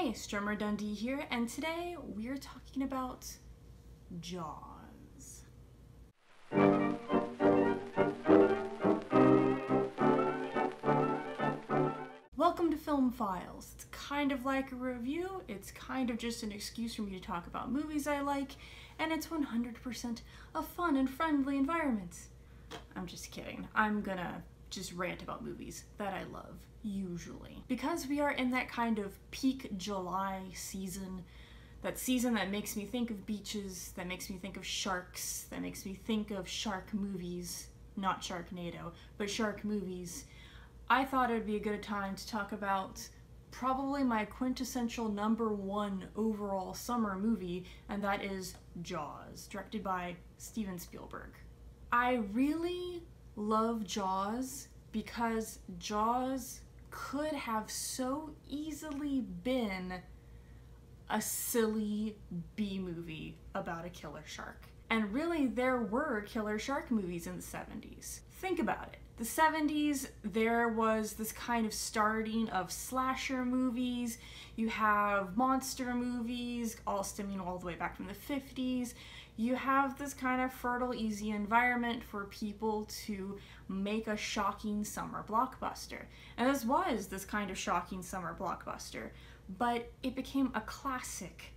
Hey, Strummer Dundee here, and today we're talking about Jaws. Welcome to Film Files. It's kind of like a review, it's kind of just an excuse for me to talk about movies I like, and it's 100% a fun and friendly environment. I'm just kidding. I'm gonna just rant about movies that I love, usually. Because we are in that kind of peak July season, that season that makes me think of beaches, that makes me think of sharks, that makes me think of shark movies, not Sharknado, but shark movies, I thought it would be a good time to talk about probably my quintessential #1 overall summer movie, and that is Jaws, directed by Steven Spielberg. I really love Jaws because Jaws could have so easily been a silly B-movie about a killer shark. And really, there were killer shark movies in the 70s. Think about it. The 70s, there was this kind of starting of slasher movies. You have monster movies, all stemming all the way back from the 50s. You have this kind of fertile, easy environment for people to make a shocking summer blockbuster. And this was this kind of shocking summer blockbuster, but it became a classic,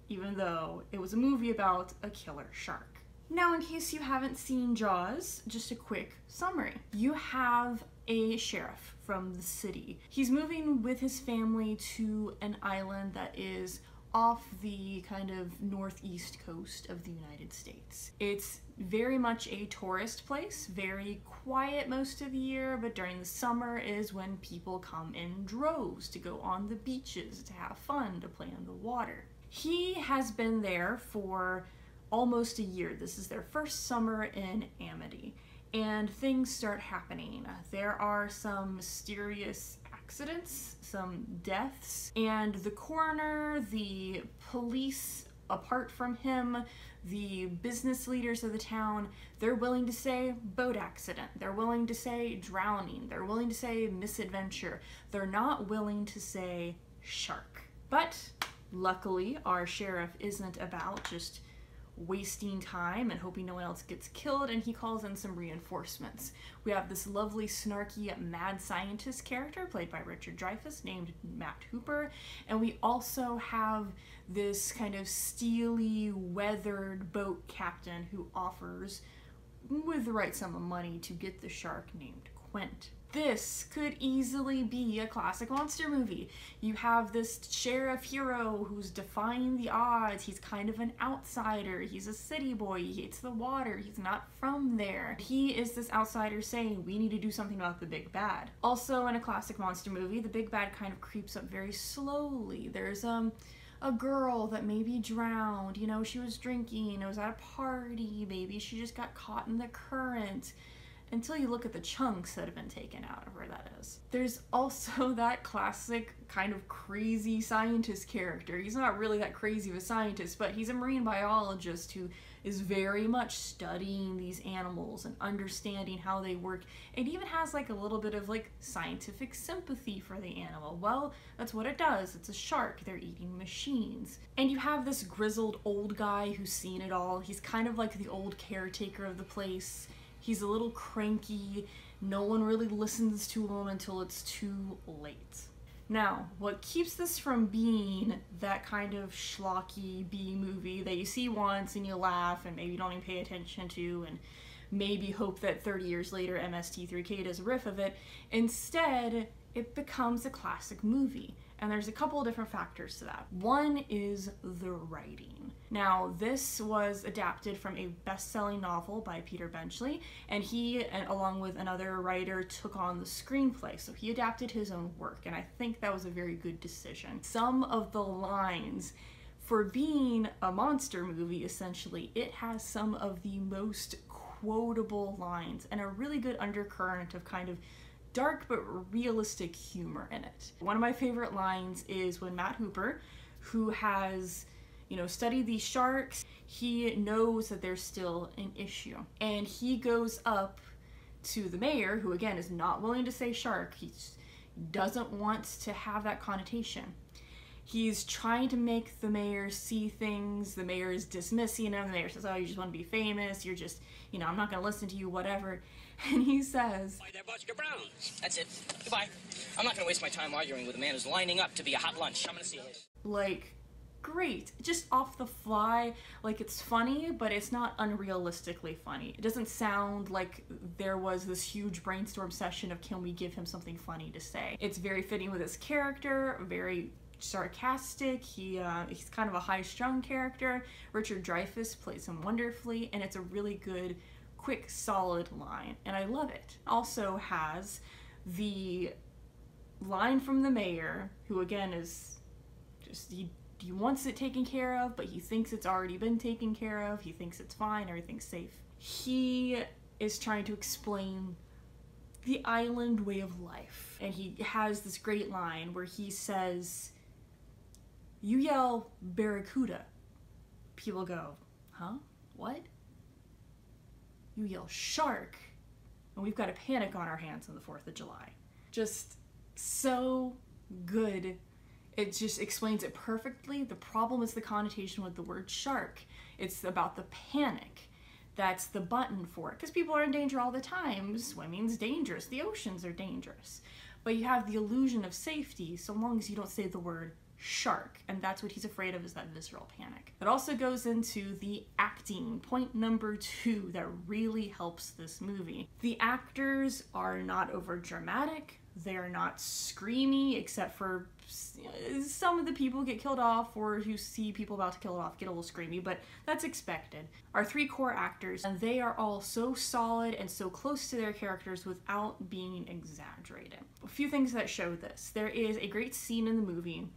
even though it was a movie about a killer shark. Now, in case you haven't seen Jaws, just a quick summary. You have a sheriff from the city. He's moving with his family to an island that is off the kind of northeast coast of the United States. It's very much a tourist place, very quiet most of the year, but during the summer is when people come in droves to go on the beaches, to have fun, to play on the water. He has been there for almost a year. This is their first summer in Amity, and things start happening. There are some mysterious accidents, some deaths, and the coroner, the police, apart from him, the business leaders of the town, they're willing to say boat accident, they're willing to say drowning, they're willing to say misadventure, they're not willing to say shark. But luckily, our sheriff isn't about just wasting time and hoping no one else gets killed, and he calls in some reinforcements. We have this lovely, snarky, mad scientist character played by Richard Dreyfuss named Matt Hooper, and we also have this kind of steely, weathered boat captain who offers, with the right sum of money, to get the shark named Quint. This could easily be a classic monster movie. You have this sheriff hero who's defying the odds. He's kind of an outsider. He's a city boy. He hates the water. He's not from there. He is this outsider saying, we need to do something about the big bad. Also, in a classic monster movie, the big bad kind of creeps up very slowly. There's a girl that maybe drowned. You know, she was drinking. It was at a party. Maybe she just got caught in the current. Until you look at the chunks that have been taken out of where that is. There's also that classic kind of crazy scientist character. He's not really that crazy of a scientist, but he's a marine biologist who is very much studying these animals and understanding how they work, and even has like a little bit of like scientific sympathy for the animal. Well, that's what it does. It's a shark. They're eating machines. And you have this grizzled old guy who's seen it all. He's kind of like the old caretaker of the place. He's a little cranky, no one really listens to him until it's too late. Now, what keeps this from being that kind of schlocky B-movie that you see once and you laugh and maybe don't even pay attention to and maybe hope that 30 years later MST3K does a riff of it, instead it becomes a classic movie. And there's a couple of different factors to that. One is the writing. Now, this was adapted from a best-selling novel by Peter Benchley, and he, along with another writer, took on the screenplay. So he adapted his own work, and I think that was a very good decision. Some of the lines, for being a monster movie, essentially, it has some of the most quotable lines and a really good undercurrent of kind of dark but realistic humor in it. One of my favorite lines is when Matt Hooper, who has, you know, studied these sharks, he knows that there's still an issue. And he goes up to the mayor, who again is not willing to say shark, he doesn't want to have that connotation. He's trying to make the mayor see things. The mayor is dismissing him. The mayor says, oh, you just want to be famous. You're just, you know, I'm not going to listen to you, whatever. And he says, Why, there, Buster Brown. That's it. Goodbye. I'm not going to waste my time arguing with a man who's lining up to be a hot lunch. I'm going to see you later. Like, great. Just off the fly. Like, it's funny, but it's not unrealistically funny. It doesn't sound like there was this huge brainstorm session of can we give him something funny to say. It's very fitting with his character, very sarcastic. He's kind of a high-strung character. Richard Dreyfuss plays him wonderfully, and it's a really good, quick, solid line, and I love it. Also has the line from the mayor, who again is just, he wants it taken care of, but he thinks it's already been taken care of. He thinks it's fine, everything's safe. He is trying to explain the island way of life, and he has this great line where he says, you yell barracuda. People go, huh? What? You yell shark, and we've got a panic on our hands on the 4th of July. Just so good. It just explains it perfectly. The problem is the connotation with the word shark. It's about the panic. That's the button for it, because people are in danger all the time. Swimming's dangerous. The oceans are dangerous. But you have the illusion of safety so long as you don't say the word shark, and that's what he's afraid of, is that visceral panic. It also goes into the acting, point number 2, that really helps this movie. The actors are not over dramatic, they're not screamy, except for some of the people get killed off, or you see people about to kill off get a little screamy, but that's expected. Our 3 core actors, and they are all so solid and so close to their characters without being exaggerated. A few things that show this. There is a great scene in the movie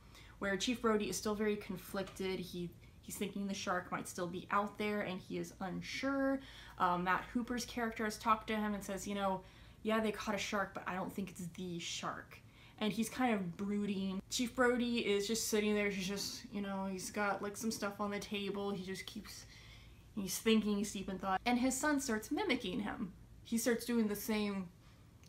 where Chief Brody is still very conflicted. He's thinking the shark might still be out there, and he is unsure. Matt Hooper's character has talked to him and says, you know, yeah, they caught a shark, but I don't think it's the shark. And he's kind of brooding. Chief Brody is just sitting there. He's just, you know, he's got like some stuff on the table. He just keeps, he's thinking, he's deep in thought. And his son starts mimicking him. He starts doing the same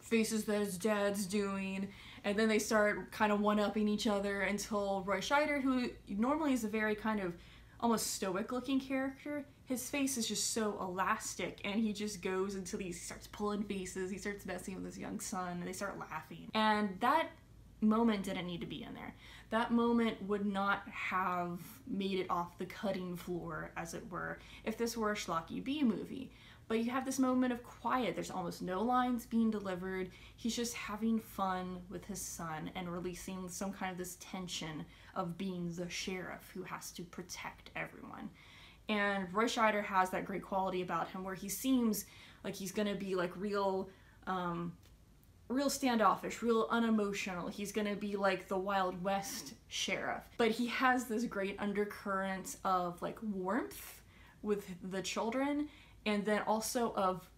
faces that his dad's doing, and then they start kind of one-upping each other until Roy Scheider, who normally is a very kind of almost stoic looking character, his face is just so elastic, and he just goes until he starts pulling faces, he starts messing with his young son, and they start laughing. And that moment didn't need to be in there. That moment would not have made it off the cutting floor, as it were, if this were a schlocky B movie. But you have this moment of quiet. There's almost no lines being delivered. He's just having fun with his son and releasing some kind of this tension of being the sheriff who has to protect everyone. And Roy Scheider has that great quality about him where he seems like he's gonna be like real standoffish, real unemotional. He's gonna be like the Wild West sheriff. But he has this great undercurrent of like warmth with the children, and then also of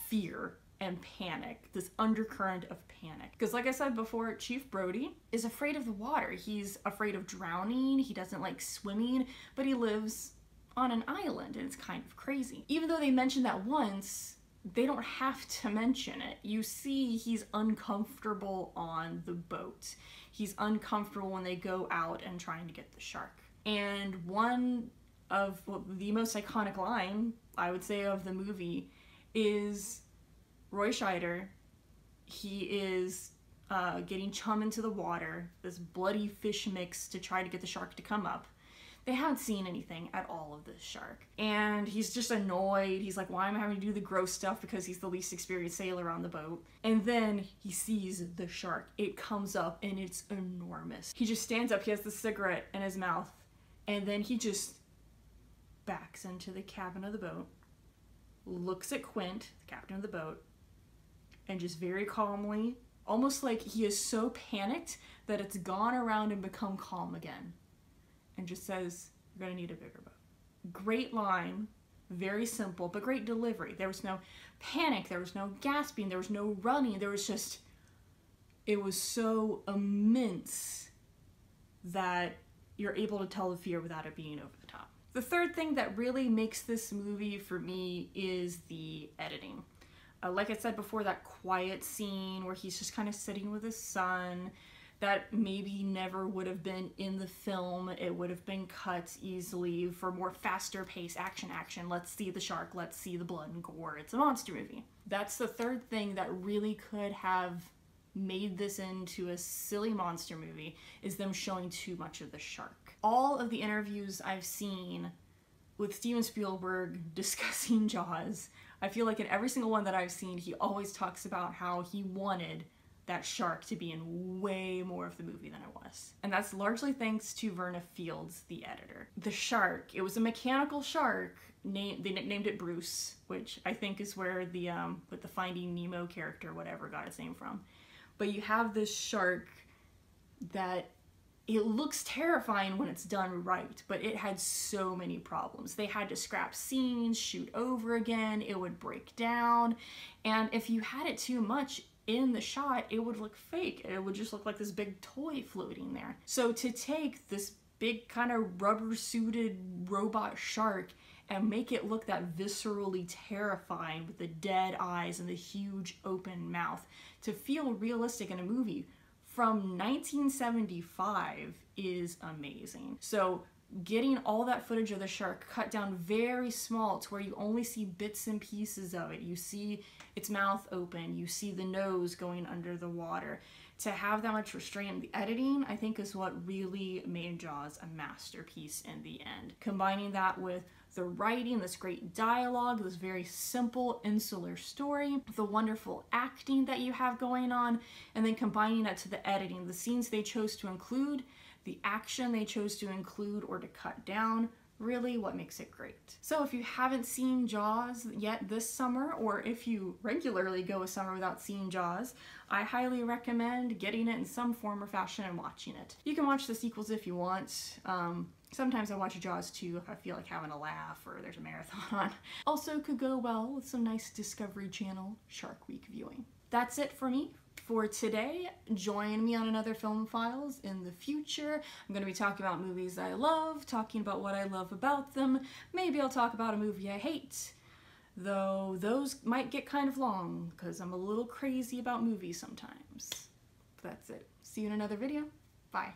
fear and panic, this undercurrent of panic. Because like I said before, Chief Brody is afraid of the water. He's afraid of drowning, he doesn't like swimming, but he lives on an island, and it's kind of crazy. Even though they mention that once, they don't have to mention it. You see he's uncomfortable on the boat. He's uncomfortable when they go out and trying to get the shark. And one of the most iconic line, I would say, of the movie is Roy Scheider. He is getting chum into the water, this bloody fish mix to try to get the shark to come up. They haven't seen anything at all of this shark. And he's just annoyed. He's like, why am I having to do the gross stuff? Because he's the least experienced sailor on the boat. And then he sees the shark. It comes up and it's enormous. He just stands up, he has the cigarette in his mouth, and then he just backs into the cabin of the boat, looks at Quint, the captain of the boat, and just very calmly, almost like he is so panicked that it's gone around and become calm again, and just says, "You're gonna need a bigger boat." Great line, very simple, but great delivery. There was no panic, there was no gasping, there was no running, there was just, it was so immense that you're able to tell the fear without it being over the top. The third thing that really makes this movie for me is the editing. Like I said before, that quiet scene where he's just kind of sitting with his son, that maybe never would have been in the film. It would have been cut easily for more faster pace action. Let's see the shark, let's see the blood and gore. It's a monster movie. That's the third thing that really could have made this into a silly monster movie, is them showing too much of the shark. All of the interviews I've seen with Steven Spielberg discussing Jaws, I feel like in every single one that I've seen, he always talks about how he wanted that shark to be in way more of the movie than it was. And that's largely thanks to Verna Fields, the editor. The shark, it was a mechanical shark. They nicknamed it Bruce, which I think is where the with the Finding Nemo character, whatever, got its name from. But you have this shark that it looks terrifying when it's done right, but it had so many problems. They had to scrap scenes, shoot over again, it would break down, and if you had it too much in the shot, it would look fake. It would just look like this big toy floating there. So to take this big kind of rubber-suited robot shark and make it look that viscerally terrifying with the dead eyes and the huge open mouth, to feel realistic in a movie from 1975 is amazing. So getting all that footage of the shark cut down very small to where you only see bits and pieces of it. You see its mouth open, you see the nose going under the water. To have that much restraint in the editing, I think, is what really made Jaws a masterpiece in the end. Combining that with the writing, this great dialogue, this very simple insular story, the wonderful acting that you have going on, and then combining that to the editing, the scenes they chose to include, the action they chose to include or to cut down, really what makes it great. So if you haven't seen Jaws yet this summer, or if you regularly go a summer without seeing Jaws, I highly recommend getting it in some form or fashion and watching it. You can watch the sequels if you want. Sometimes I watch Jaws 2 if I feel like having a laugh or there's a marathon on. Also could go well with some nice Discovery Channel Shark Week viewing. That's it for me for today. Join me on another Film Files in the future. I'm going to be talking about movies I love, talking about what I love about them. Maybe I'll talk about a movie I hate, though those might get kind of long because I'm a little crazy about movies sometimes. But that's it. See you in another video. Bye.